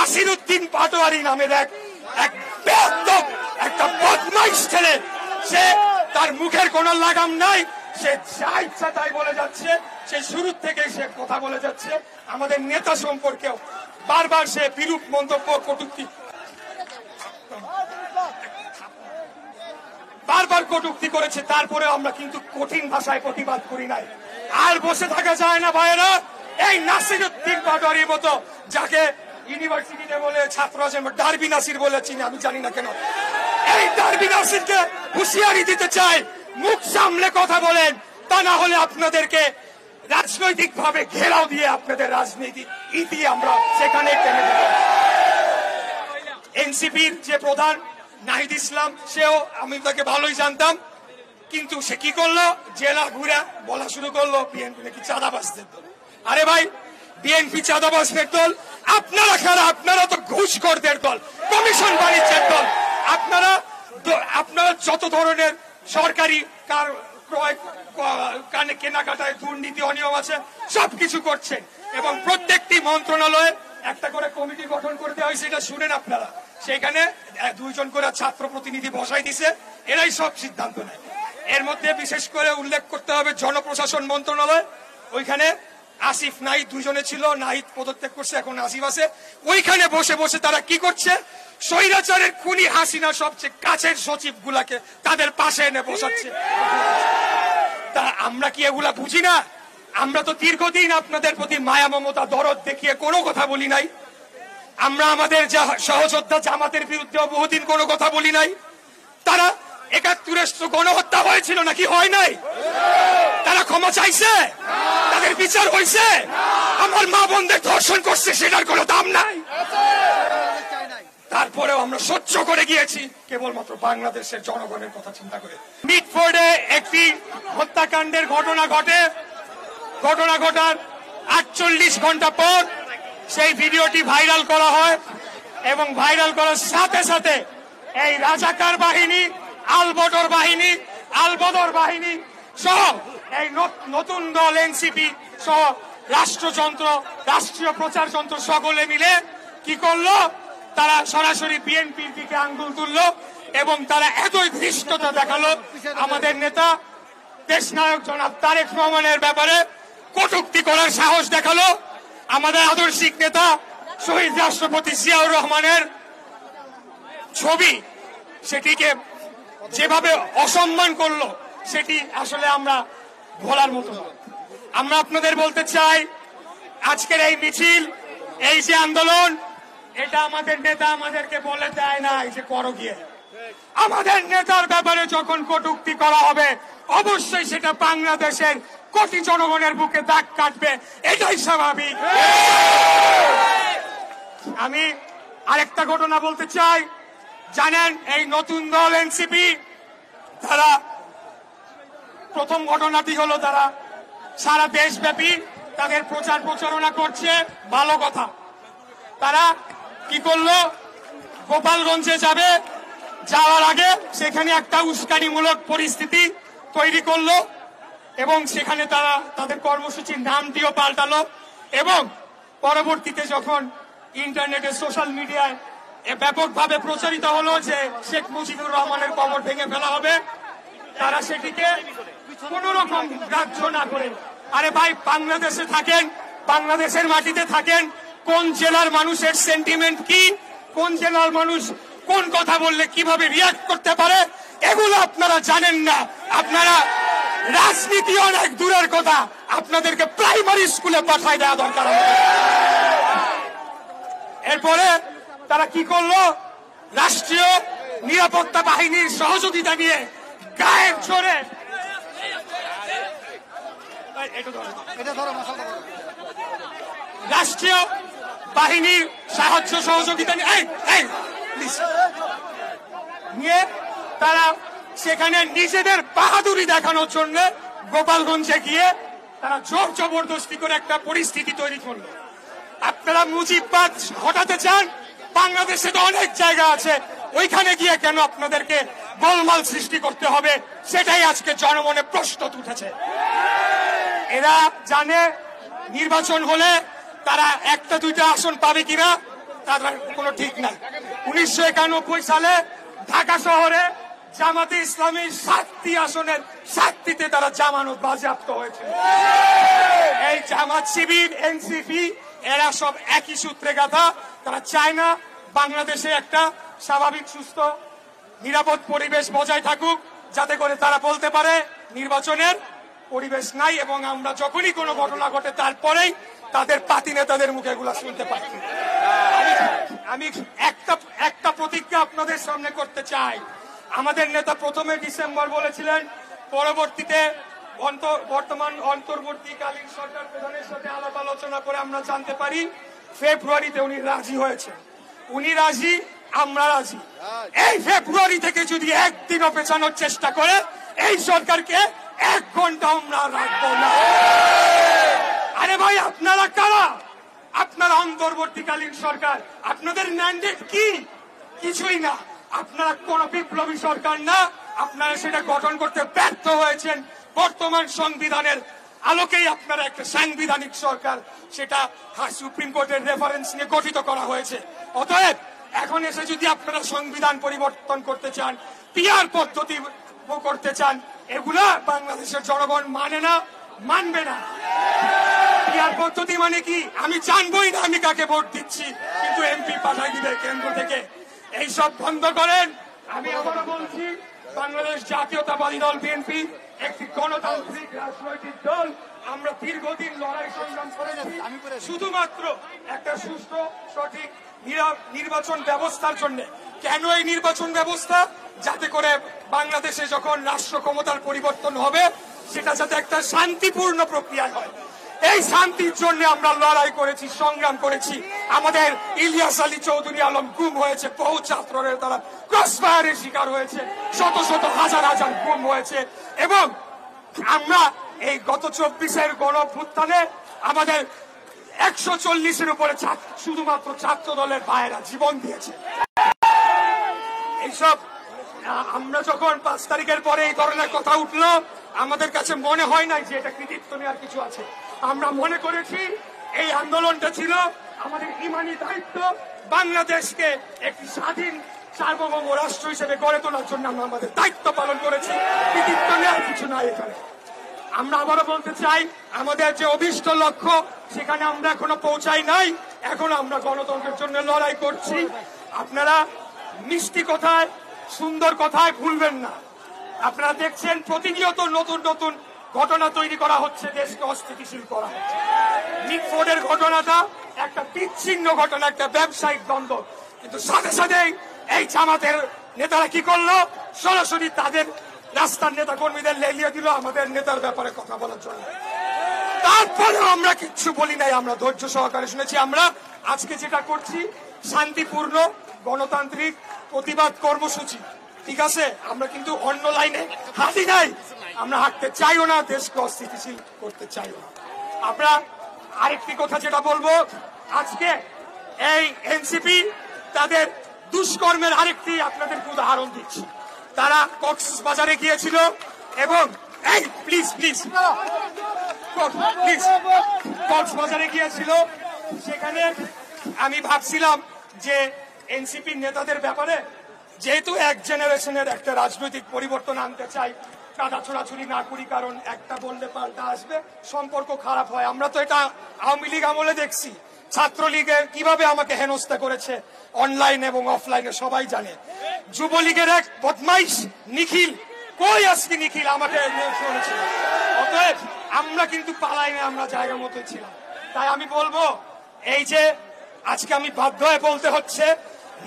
নাসিরউদ্দিন পাটোয়ারি নামের এক বেয়াদব একটা বদমাইশ ছেলে, সে তার মুখের কোনো লাগাম নাই, সে যা ইচ্ছা তাই বলে যাচ্ছে, সে শুরু থেকে সে কথা বলে যাচ্ছে। আমাদের নেতা সম্পর্কেও বারবার সে বিরূপ মন্তব্য কটূক্তি করেছে। তারপরে আমরা কিন্তু কঠিন ভাষায় প্রতিবাদ করি নাই। আর বসে থাকা যায় না ভাইয়েরা। এই নাসিরউদ্দিন পাটোয়ারির মতো, যাকে ইউনিভার্সিটিতে বলে ছাত্ররা ডারবি নাসির বলে চিনি, আমি জানি না কেন, এই ডারবি নাসিরকে হুঁশিয়ারি দিতে চাই, মুখ সামলে কথা বলেন, তা না হলে আপনাদেরকে রাজনৈতিক ভাবে ঘেরাও দিয়ে আপনাদের রাজনীতি ইতি আমরা সেখানে টেনে দেব। এনসিপির যে প্রধান নাহিদ ইসলাম, সেও আমি তাকে ভালোই জানতাম, কিন্তু সে কি করলো, জেলা ঘুরে বলা শুরু করলো বিএনপি নাকি চাঁদাবাজদের দল। আরে ভাই, বিএনপি চাঁদাবাজদের দল? আপনারা খারা, আপনারা তো ঘুষখোরদের দল, কমিশন বাণিজ্যের দল। আপনারা যত ধরনের সরকারি ক্রয় কেনাকাটায় দুর্নীতি অনিয়ম আছে সবকিছু করছেন, এবং প্রত্যেকটি মন্ত্রণালয়ে একটা করে কমিটি গঠন করে দেওয়া হয়েছে, এটা শুনেন আপনারা। সেখানে 2 জন করে ছাত্র প্রতিনিধি বসাই দিছে, এরাই সব সিদ্ধান্ত নেয়। এর মধ্যে বিশেষ করে উল্লেখ করতে হবে জনপ্রশাসন মন্ত্রণালয়, ওইখানে আসিফ নাহিদ 2 জনে ছিল, নাহিদ পদত্যাগ করছে, এখন আসিফ আছে। ওইখানে বসে বসে তারা কি করছে, স্বৈরাচারের খুনি হাসিনা সবচেয়ে কাছের সচিব গুলাকে তাদের পাশে এনে বসাচ্ছে। তা আমরা কি এগুলা বুঝি না? আমরা তো দীর্ঘদিন আপনাদের প্রতি মায়া মমতা দরদ দেখিয়ে কোনো কথা বলি নাই। আমরা আমাদের সহযোদ্ধা জামাতের বিরুদ্ধে বহুদিন কোনো কথা বলি নাই। তারা ৭১ গণহত্যা হয়েছিল নাকি হয় নাই? তারা ক্ষমা চাইছে? তাদের বিচার হয়েছে? আমার মা বোনদের ধর্ষণ করছে, সেটার কোনো দাম নাই। তারপরেও আমরা সহ্য করে গিয়েছি কেবলমাত্র বাংলাদেশের জনগণের কথা চিন্তা করে। মিটফোর্ডে একটি হত্যাকাণ্ডের ঘটনা ঘটার ৪৮ ঘন্টা পর সেই ভিডিওটি ভাইরাল করা হয়, এবং ভাইরাল করার সাথে সাথে এই রাজাকার বাহিনী, আলবদর বাহিনী সহ এই নতুন দল এনসিপি সহ রাষ্ট্রযন্ত্র, রাষ্ট্রীয় প্রচার যন্ত্র সকলে মিলে কি করলো, তারা সরাসরি বিএনপির দিকে আঙ্গুল তুললো, এবং তারা এতই ধৃষ্টতা দেখালো আমাদের নেতা দেশনায়ক জনাব তারেক রহমানের ব্যাপারে কটূক্তি করার সাহস দেখালো। আমাদের আদর্শিক নেতা শহীদ রাষ্ট্রপতি জিয়াউর রহমানের ছবি, সেটিকে যেভাবে অসম্মান করলো, সেটি আসলে আমরা ভোলার মতো না। আমরা আপনাদের বলতে চাই, আজকের এই মিছিল, এই যে আন্দোলন, এটা আমাদের নেতা আমাদেরকে বলে দেয় না এই যে করো গিয়ে। আমাদের নেতার ব্যাপারে যখন কটূক্তি করা হবে, অবশ্যই সেটা বাংলাদেশের কোটি জনগণের বুকে দাগ কাটবে, এটাই স্বাভাবিক। আমি আরেকটা ঘটনা বলতে চাই। জানেন, এই নতুন দল এনসিপি, তারা প্রথম ঘটনাটি হলো তারা সারা দেশব্যাপী তাদের প্রচার প্রচারণা করছে, ভালো কথা। তারা কি করলো, গোপালগঞ্জে যাওয়ার আগে সেখানে একটা উস্কানিমূলক পরিস্থিতি তৈরি করলো, এবং সেখানে তারা তাদের কর্মসূচির নামটিও পাল্টালো, এবং পরবর্তীতে যখন ইন্টারনেটে, সোশ্যাল মিডিয়ায় ব্যাপকভাবে প্রচারিত হলো যে শেখ মুজিবুর রহমানের কবর ভেঙে ফেলা হবে, তারা সেটিকে কোন রকম গ্রাহ্য না করে, আরে ভাই, বাংলাদেশে থাকেন, বাংলাদেশের মাটিতে থাকেন, কোন জেলার মানুষের সেন্টিমেন্ট কি, কোন জেলার মানুষ কোন কথা বললে কিভাবে রিয়াক্ট করতে পারে, এগুলো আপনারা জানেন না। আপনারা রাজনীতি অনেক দূরের কথা, আপনাদেরকে প্রাইমারি স্কুলে পাঠায় দেওয়া দরকার। এরপরে তারা কি করলো, রাষ্ট্রীয় নিরাপত্তা বাহিনীর সহযোগিতা নিয়ে গায়ের জোরে রাষ্ট্রীয় বাহিনীর সাহায্য সহযোগিতা নিয়ে তারা সেখানে নিজেদের বাহাদুরি দেখানোর জন্য গোপালগঞ্জে গিয়ে তারা জোর জবরদস্তি করে একটা পরিস্থিতি তৈরি করলো। আপনারা মুজিববাদ হটাতে চান, বাংলাদেশে তো অনেক জায়গা আছে, ওইখানে গিয়ে কেন আপনাদেরকে গোলমাল সৃষ্টি করতে হবে, সেটাই আজকে জনমনে প্রশ্ন উঠেছে। এরা জানে নির্বাচন হলে তারা 1-2টা আসন পাবে কিনা, তার কোনো ঠিক নাই। 1991 সালে ঢাকা শহরে জামাতে ইসলামী 7টি আসনের 7টিতে তারা জামানত বাজেয়াপ্ত হয়েছে। এই জামাত শিবির, এনসিপি এরা সব একই সূত্রে গাঁথা। তারা চায় না বাংলাদেশে একটা স্বাভাবিক সুস্থ নিরাপদ পরিবেশ বজায় থাকুক, যাতে করে তারা বলতে পারে নির্বাচনের পরিবেশ নাই, এবং আমরা যখনই কোনো ঘটনা ঘটে তারপরেই তাদের পাতি নেতাদের মুখে এগুলা শুনতে পাচ্ছি। আমি একটা প্রতিজ্ঞা আপনাদের সামনে করতে চাই। আমাদের নেতা প্রথমে ডিসেম্বর বলেছিলেন, পরবর্তীতে বর্তমান অন্তর্বর্তীকালীন সরকার প্রধানের সাথে আলাপ আলোচনা করে আমরা জানতে পারি ফেব্রুয়ারিতে উনি রাজি হয়েছেন। উনি রাজি, আমরা রাজি। এই ফেব্রুয়ারি থেকে যদি একদিনও পেছানোর চেষ্টা করে এই সরকারকে 1 ঘন্টা আমরা রাখবো না। আরে ভাই, আপনারা কারা? আপনারা অন্তর্বর্তীকালীন সরকার। আপনাদের ম্যান্ডেট কি? কিছুই না। আপনারা কোন বিপ্লবী সরকার না। আপনারা সেটা গঠন করতে ব্যর্থ হয়েছেন। বর্তমান সংবিধানের আলোকেই আপনারা একটা সাংবিধানিক সরকার, সেটা সুপ্রিম কোর্টের রেফারেন্স নিয়ে গঠিত করা হয়েছে। অতএব এখন এসে যদি আপনারা সংবিধান পরিবর্তন করতে চান, পিআর পদ্ধতি করতে চান, এগুলা বাংলাদেশের জনগণ মানে না, মানবে না। পিআর পদ্ধতি মানে কি আমি জানবই না, আমি কাকে ভোট দিচ্ছি, কিন্তু এমপি পাঠাই দিবে কেন্দ্র থেকে। এইসব বন্ধ করেন। আমি আবারও বলছি, বাংলাদেশ জাতীয়তাবাদী দল বিএনপি একটি গণতান্ত্রিক রাজনৈতিক দল। আমরা দীর্ঘদিন লড়াই সংগ্রাম করেছি শুধুমাত্র একটা সুষ্ঠু সঠিক নির্বাচন ব্যবস্থার জন্য। কেন এই নির্বাচন ব্যবস্থা? যাতে করে বাংলাদেশে যখন রাষ্ট্র ক্ষমতার পরিবর্তন হবে সেটা যাতে একটা শান্তিপূর্ণ প্রক্রিয়া হয়। এই শান্তির জন্য আমরা লড়াই করেছি, সংগ্রাম করেছি। আমাদের ইলিয়াস আলী চৌধুরী আলম গুম হয়েছে, বহু ছাত্রের তারা ক্রসফায়ারের শিকার হয়েছে, শত শত হাজার হাজার গুম হয়েছে। এবং আমরা এই গত 24-এর গণঅভ্যুত্থানে আমাদের 140-এর উপরে শুধুমাত্র ছাত্র দলের ভাইয়েরা জীবন দিয়েছে। এইসব আমরা যখন 5 তারিখের পরে এই ধরনের কথা উঠলো, আমাদের কাছে মনে হয় নাই যে এটা কৃতিত্ব নেওয়ার কিছু আছে। আমরা মনে করেছি এই আন্দোলনটা ছিল আমাদের ইমানি দায়িত্ব। বাংলাদেশকে একটি স্বাধীন সার্বভৌম রাষ্ট্র হিসেবে গড়ে তোলার জন্য আমরা আমাদের দায়িত্ব পালন করেছি। কৃতিত্ব নেওয়ার কিছু নাই এখানে। আমরা আবারও বলতে চাই, আমাদের যে অভীষ্ট লক্ষ্য সেখানে আমরা এখনো পৌঁছাই নাই। এখন আমরা গণতন্ত্রের জন্য লড়াই করছি। আপনারা মিষ্টি কথায়, সুন্দর কথায় ভুলবেন না। আপনারা দেখছেন প্রতিনিয়ত নতুন নতুন ঘটনা তৈরি করা হচ্ছে, দেশকে অস্থিতিশীল করা হচ্ছে। মিটফোর্ডের ঘটনাটা একটা বিচ্ছিন্ন ঘটনা, একটা ব্যবসায়িক দ্বন্দ্ব, কিন্তু সাথে সাথেই এই জামাতের নেতারা কি করলো? সরাসরি তাদের রাস্তার নেতা কর্মীদের লেলিয়ে দিল আমাদের নেতার ব্যাপারে কথা বলার জন্য। তারপরেও আমরা কিচ্ছু বলি নাই, আমরা ধৈর্য সহকারে শুনেছি। আমরা আজকে যেটা করছি শান্তিপূর্ণ গণতান্ত্রিক প্রতিবাদ কর্মসূচি, ঠিক আছে? আমরা কিন্তু অন্য লাইনে হাঁটি নাই, আমরা হাঁটতে চাইও না, দেশকে অস্থিতিশীল করতে চাইও না। আমরা আরেকটি কথা যেটা বলবো, আজকে এই এনসিপি তাদের দুষ্কর্মের আরেকটি আপনাদের উদাহরণ দিচ্ছি। তারা কক্সবাজারে গিয়েছিল এবং এই প্লিজ প্লিজ প্লিজ কক্সবাজারে গিয়েছিল। সেখানে আমি ভাবছিলাম যে এনসিপির নেতাদের ব্যাপারে, যেহেতু এক জেনারেশনের একটা রাজনৈতিক পরিবর্তন আনতে চাই, কাদা ছোড়াছুড়ি না করি, কারণ একটা বললে পাল্টা আসবে, সম্পর্ক খারাপ হয়। আমরা তো এটা আওয়ামী লীগ আমলে দেখছি, ছাত্রলীগের কিভাবে আমাকে হেনস্থা করেছে অনলাইন এবং অফলাইনে সবাই জানে। যুবলীগের এক বদমাইশ নিখিল, কই আজকে নিখিল আমাকে শুনেছিল। অতএব আমরা কিন্তু পালাইনি, আমরা জায়গা মতো ছিলাম। তাই আমি বলবো, এই যে আজকে আমি বাধ্য হয়ে বলতে হচ্ছে,